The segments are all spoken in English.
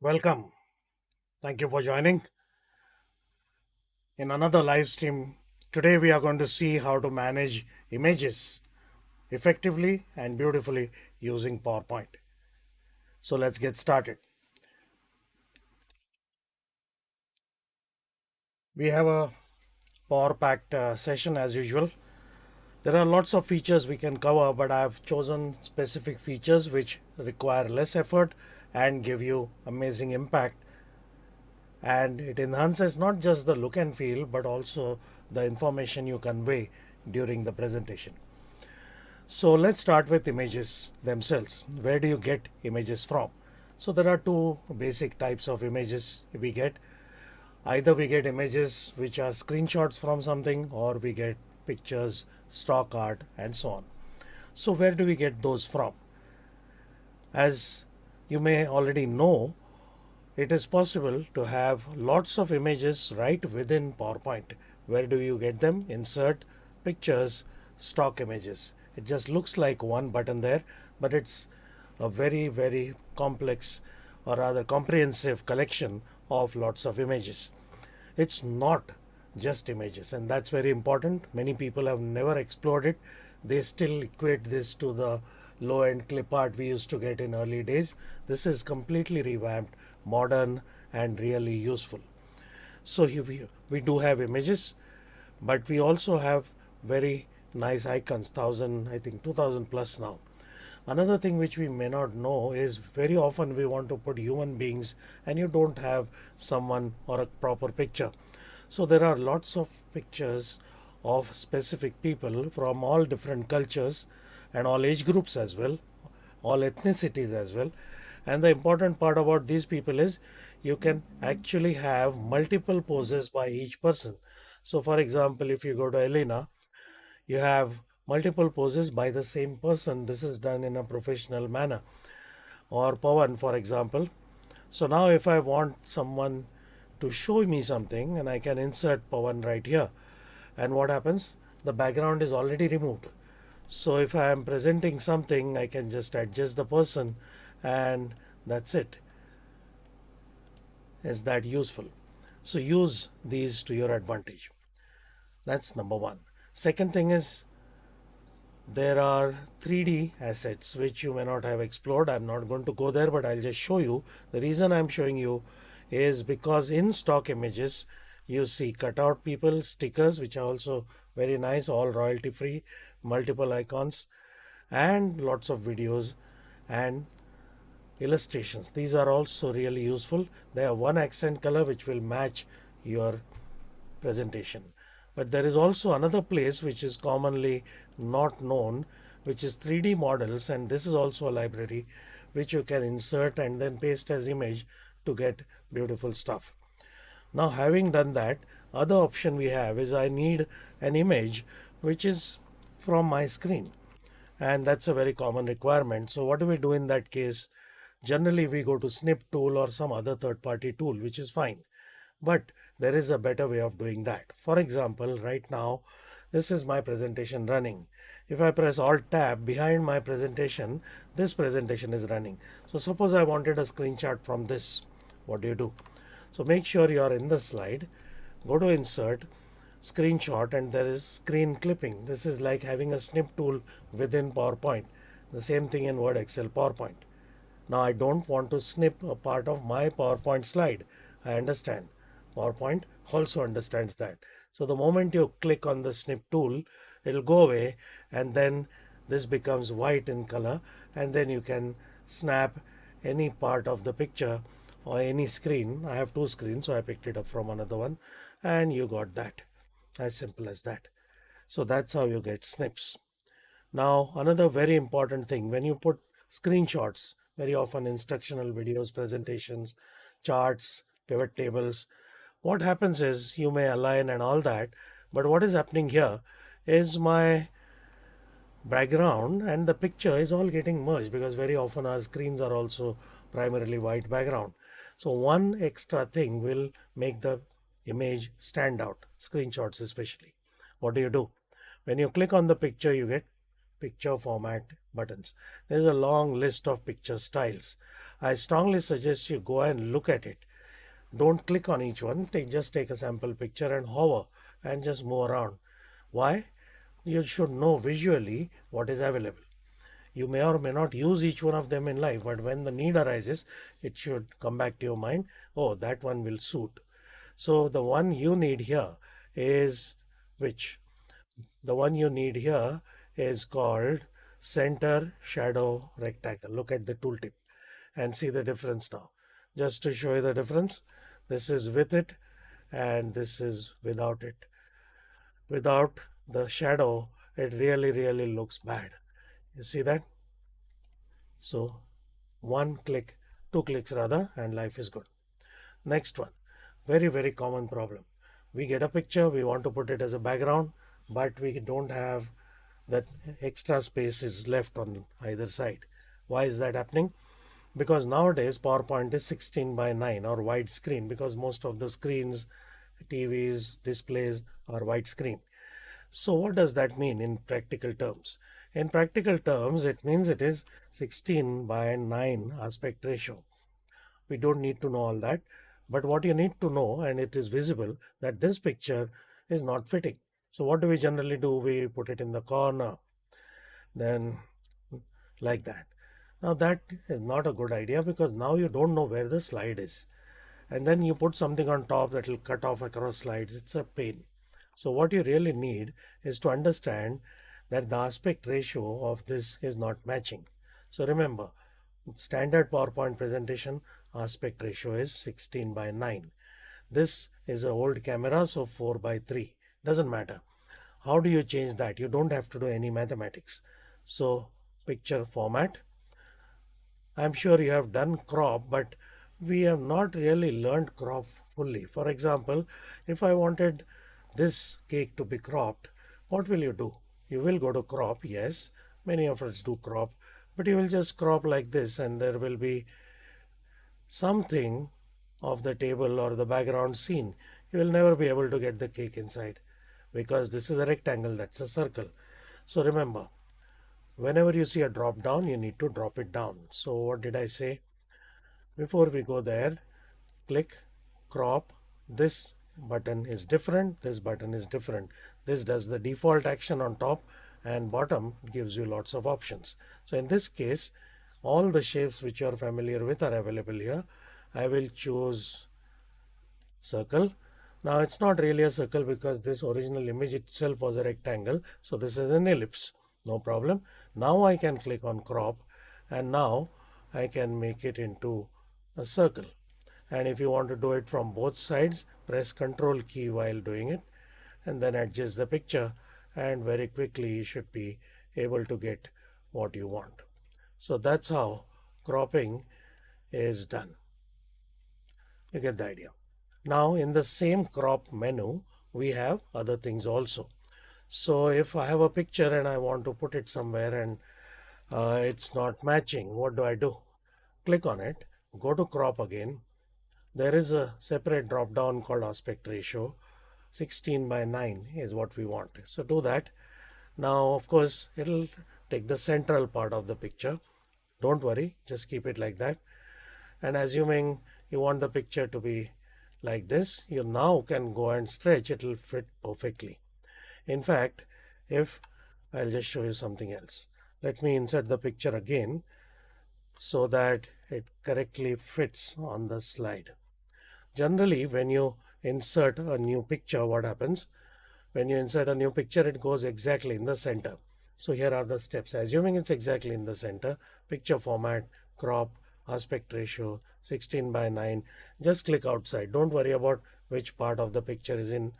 Welcome. Thank you for joining in another live stream. Today we are going to see how to manage images effectively and beautifully using PowerPoint. So let's get started. We have a power packed session as usual. There are lots of features we can cover, but I have chosen specific features which require less effort and give you amazing impact, and it enhances not just the look and feel but also the information you convey during the presentation. So let's start with images themselves. Where do you get images from? So there are two basic types of images we get. Either we get images which are screenshots from something, or we get pictures, stock art, and so on. So where do we get those from? As you may already know, it is possible to have lots of images right within PowerPoint. Where do you get them? Insert, pictures, stock images. It just looks like one button there, but it's a very, very complex, or rather comprehensive collection of lots of images. It's not just images, and that's very important. Many people have never explored it. They still equate this to the low end clip art we used to get in early days. This is completely revamped, modern, and really useful. So here we do have images, but we also have very nice icons, 1000, I think 2000 plus now. Another thing which we may not know is very often we want to put human beings and you don't have someone or a proper picture. So there are lots of pictures of specific people from all different cultures and all age groups as well, all ethnicities as well. And the important part about these people is you can actually have multiple poses by each person. So for example, if you go to Elena, you have multiple poses by the same person. This is done in a professional manner. Or Pawan, for example. So now if I want someone to show me something, and I can insert Pawan right here. And what happens? The background is already removed. So if I am presenting something, I can just adjust the person, and that's it. Is that useful? So use these to your advantage. That's number one. Second thing is, there are 3D assets which you may not have explored. I'm not going to go there, but I'll just show you. The reason I'm showing you is because in stock images, you see cutout people, stickers, which are also very nice, all royalty free, multiple icons, and lots of videos and illustrations. These are also really useful. They have one accent color which will match your presentation. But there is also another place which is commonly not known, which is 3D models, and this is also a library which you can insert and then paste as image to get beautiful stuff. Now, having done that, other option we have is I need an image which is from my screen, and that's a very common requirement. So what do we do in that case? Generally we go to snip tool or some other third party tool, which is fine, but there is a better way of doing that. For example, right now this is my presentation running. If I press alt tab behind my presentation, this presentation is running. So suppose I wanted a screenshot from this. What do? So make sure you are in the slide, go to insert, screenshot, and there is screen clipping. This is like having a snip tool within PowerPoint. The same thing in Word, Excel, PowerPoint. Now I don't want to snip a part of my PowerPoint slide. I understand. PowerPoint also understands that. So the moment you click on the snip tool, it'll go away, and then this becomes white in color, and then you can snap any part of the picture or any screen. I have two screens, so I picked it up from another one, and you got that. As simple as that. So that's how you get snips. Now, another very important thing, when you put screenshots, very often instructional videos, presentations, charts, pivot tables, what happens is you may align and all that, but what is happening here is my background and the picture is all getting merged, because very often our screens are also primarily white background. So one extra thing will make the image stand out, screenshots especially. What do? When you click on the picture, you get picture format buttons. There's a long list of picture styles. I strongly suggest you go and look at it. Don't click on each one. Just take a sample picture and hover and just move around. Why? You should know visually what is available. You may or may not use each one of them in life, but when the need arises, it should come back to your mind. Oh, that one will suit. So the one you need here is which? The one you need here is called center shadow rectangle. Look at the tooltip and see the difference now. Just to show you the difference, this is with it and this is without it. Without the shadow, it really looks bad. You see that? So one click, two clicks rather, and life is good. Next one, very common problem. We get a picture, we want to put it as a background, but we don't have that extra space is left on either side. Why is that happening? Because nowadays PowerPoint is 16 by 9 or widescreen, because most of the screens, TVs, displays are widescreen. So what does that mean in practical terms? In practical terms, it means it is 16 by 9 aspect ratio. We don't need to know all that. But what you need to know, and it is visible, that this picture is not fitting. So what do we generally do? We put it in the corner, then like that. Now that is not a good idea, because now you don't know where the slide is. And then you put something on top that will cut off across slides. It's a pain. So what you really need is to understand that the aspect ratio of this is not matching. So remember, standard PowerPoint presentation aspect ratio is 16 by 9. This is an old camera, so 4 by 3. Doesn't matter. How do you change that? You don't have to do any mathematics. So picture format. I'm sure you have done crop, but we have not really learned crop fully. For example, if I wanted this cake to be cropped, what will you do? You will go to crop, yes, many of us do crop, but you will just crop like this, and there will be something of the table or the background seen. You will never be able to get the cake inside, because this is a rectangle, that's a circle. So remember, whenever you see a drop down, you need to drop it down. So what did I say? Before we go there, click crop. This button is different, this button is different. This does the default action on top, and bottom gives you lots of options. So in this case, all the shapes which you are familiar with are available here. I will choose circle. Now it's not really a circle, because this original image itself was a rectangle. So this is an ellipse. No problem. Now I can click on crop, and now I can make it into a circle. And if you want to do it from both sides, press Ctrl key while doing it, and then adjust the picture, and very quickly you should be able to get what you want. So that's how cropping is done. You get the idea. Now in the same crop menu, we have other things also. So if I have a picture and I want to put it somewhere, and it's not matching, what do? Click on it, go to crop again. There is a separate drop down called aspect ratio. 16 by 9 is what we want. So do that. Now, of course, it'll take the central part of the picture. Don't worry, just keep it like that. And assuming you want the picture to be like this, you now can go and stretch, it will fit perfectly. In fact, if I'll just show you something else. Let me insert the picture again so that it correctly fits on the slide. Generally, when you insert a new picture, what happens? When you insert a new picture, it goes exactly in the center. So here are the steps. Assuming it's exactly in the center, picture format, crop, aspect ratio, 16 by 9. Just click outside. Don't worry about which part of the picture is in.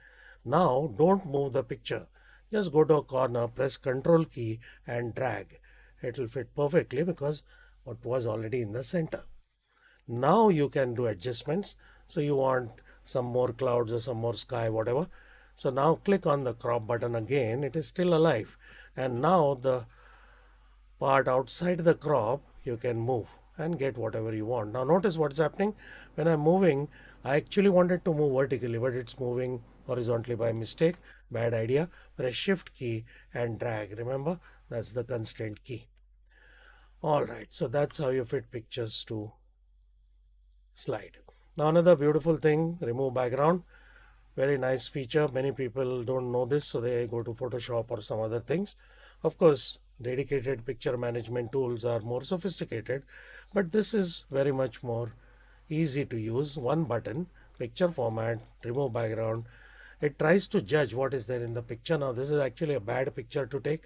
Now, don't move the picture. Just go to a corner, press Ctrl key and drag. It will fit perfectly, because it was already in the center. Now you can do adjustments. So you want some more clouds or some more sky, whatever. So now click on the crop button again. It is still alive. And now the part outside the crop, you can move and get whatever you want. Now notice what's happening. When I'm moving, I actually wanted to move vertically, but it's moving horizontally by mistake. Bad idea. Press shift key and drag. Remember, that's the constraint key. All right, so that's how you fit pictures to slide. Now another beautiful thing, remove background. Very nice feature. Many people don't know this, so they go to Photoshop or some other things. Of course, dedicated picture management tools are more sophisticated, but this is very much more easy to use. One button, picture format, remove background. It tries to judge what is there in the picture. Now this is actually a bad picture to take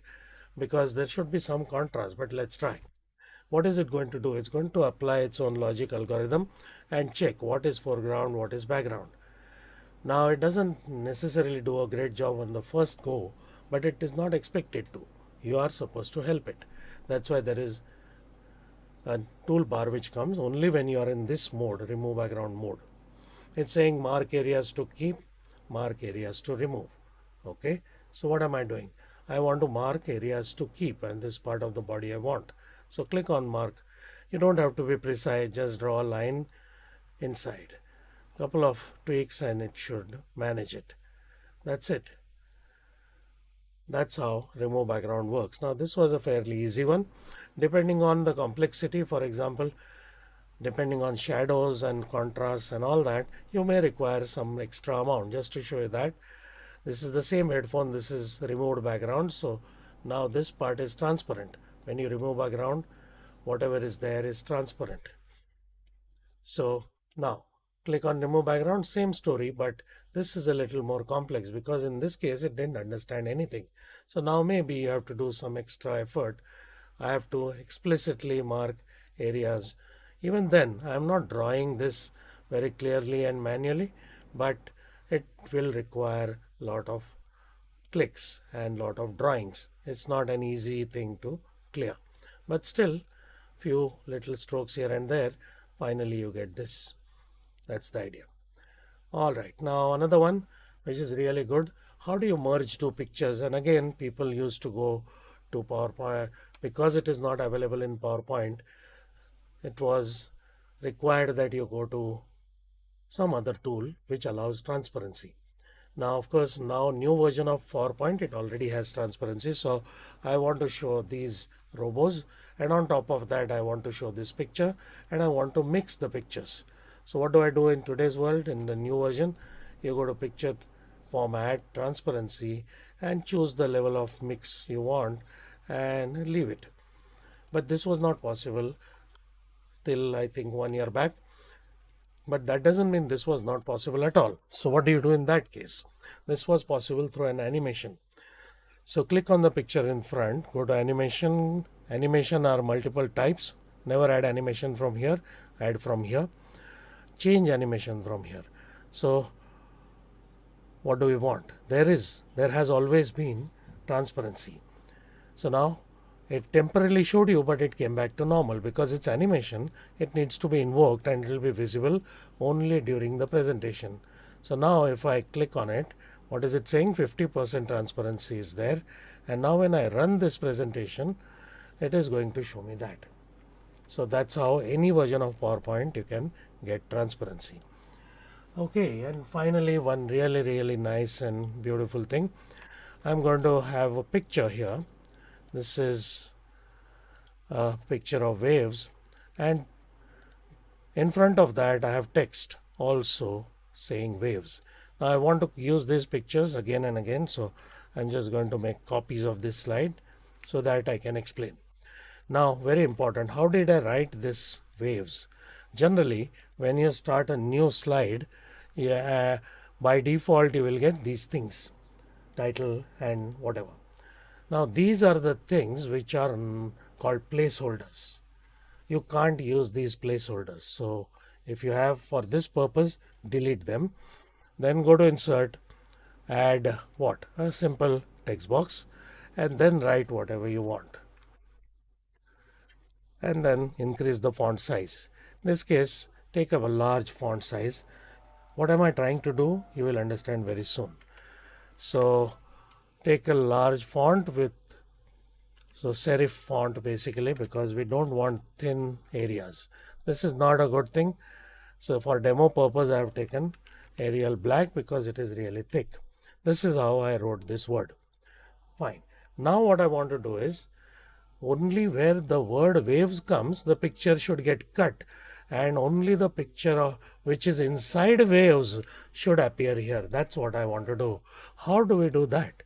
because there should be some contrast, but let's try. What is it going to do? It's going to apply its own logic algorithm and check what is foreground, what is background. Now it doesn't necessarily do a great job on the first go, but it is not expected to. You are supposed to help it. That's why there is a toolbar which comes only when you are in this mode, remove background mode. It's saying mark areas to keep, mark areas to remove. Okay, so what am I doing? I want to mark areas to keep, and this part of the body I want. So click on mark. You don't have to be precise, just draw a line inside. Couple of tweaks and it should manage it. That's it. That's how remove background works. Now this was a fairly easy one. Depending on the complexity, for example, depending on shadows and contrast and all that, you may require some extra amount. Just to show you that this is the same headphone, this is removed background. So now this part is transparent. When you remove background, whatever is there is transparent. So now click on remove background, same story, but this is a little more complex because in this case it didn't understand anything. So now maybe you have to do some extra effort. I have to explicitly mark areas. Even then, I am not drawing this very clearly and manually, but it will require a lot of clicks and lot of drawings. It's not an easy thing to clear, but still few little strokes here and there, finally you get this. That's the idea. All right, now another one which is really good. How do you merge two pictures? And again, people used to go to PowerPoint because it is not available in PowerPoint. It was required that you go to some other tool which allows transparency. Now, of course, now new version of PowerPoint, it already has transparency. So I want to show these robots, and on top of that, I want to show this picture, and I want to mix the pictures. So what do I do in today's world? In the new version, you go to picture format, transparency, and choose the level of mix you want and leave it. But this was not possible till I think 1 year back. But that doesn't mean this was not possible at all. So what do you do in that case? This was possible through an animation. So click on the picture in front, go to animation. Animation are multiple types. Never add animation from here, add from here. Change animation from here. So what do we want? There has always been transparency. So now it temporarily showed you, but it came back to normal because it's animation. It needs to be invoked and it will be visible only during the presentation. So now if I click on it, what is it saying? 50% transparency is there. And now when I run this presentation, it is going to show me that. So that's how any version of PowerPoint you can get transparency. Okay, and finally one really nice and beautiful thing. I'm going to have a picture here. This is a picture of waves, and in front of that I have text also saying waves. Now I want to use these pictures again and again, so I'm just going to make copies of this slide so that I can explain. Now, very important, how did I write this waves? Generally, when you start a new slide, by default you will get these things, title and whatever. Now these are the things which are called placeholders. You can't use these placeholders. So if you have for this purpose, delete them. Then go to insert, add what? A simple text box, and then write whatever you want. And then increase the font size. In this case, take up a large font size. What am I trying to do? You will understand very soon. So take a large font with serif font basically, because we don't want thin areas. This is not a good thing. So for demo purpose, I have taken Arial black because it is really thick. This is how I wrote this word. Fine. Now what I want to do is only where the word waves comes, the picture should get cut, and only the picture which is inside waves should appear here. That's what I want to do. How do we do that?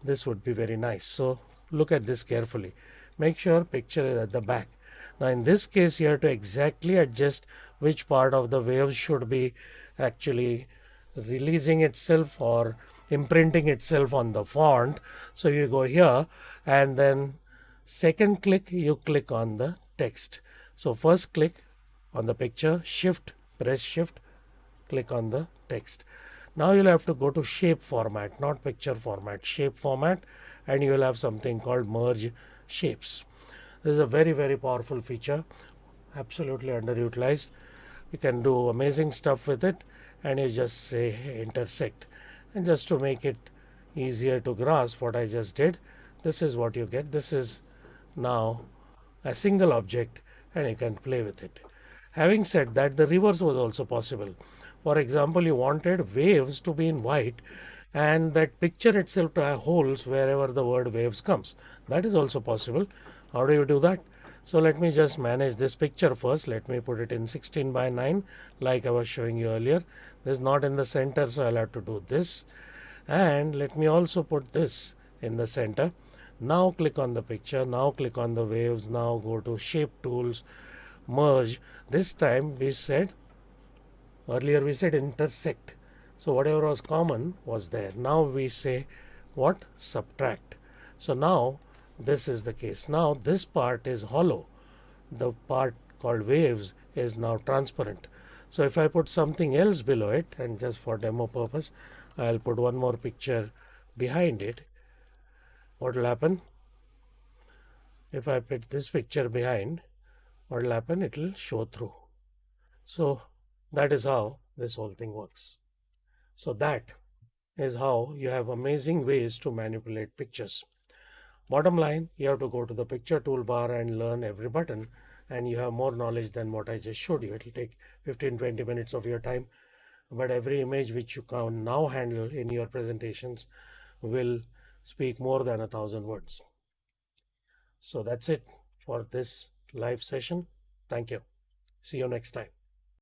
This would be very nice. So look at this carefully. Make sure picture is at the back. Now in this case you have to exactly adjust which part of the wave should be actually releasing itself or imprinting itself on the font. So you go here and then second click you click on the text. So first click on the picture, press shift, click on the text. Now you'll have to go to shape format, not picture format, shape format, and you will have something called merge shapes. This is a very, very powerful feature, absolutely underutilized. You can do amazing stuff with it, and you just say intersect. And just to make it easier to grasp what I just did, this is what you get. This is now a single object, and you can play with it. Having said that, the reverse was also possible. For example, you wanted waves to be in white and that picture itself to have holes wherever the word waves comes. That is also possible. How do you do that? So let me just manage this picture first. Let me put it in 16 by 9 like I was showing you earlier. This is not in the center, so I'll have to do this. And let me also put this in the center. Now click on the picture. Now click on the waves. Now go to shape tools, merge. This time we said, earlier we said intersect. So whatever was common was there. Now we say what? Subtract. So now this is the case. Now this part is hollow. The part called waves is now transparent. So if I put something else below it, and just for demo purpose, I'll put one more picture behind it. What will happen? If I put this picture behind, what will happen? It will show through. So that is how this whole thing works. So that is how you have amazing ways to manipulate pictures. Bottom line, you have to go to the picture toolbar and learn every button, and you have more knowledge than what I just showed you. It will take 15-20 minutes of your time, but every image which you can now handle in your presentations will speak more than 1,000 words. So that's it for this live session. Thank you. See you next time.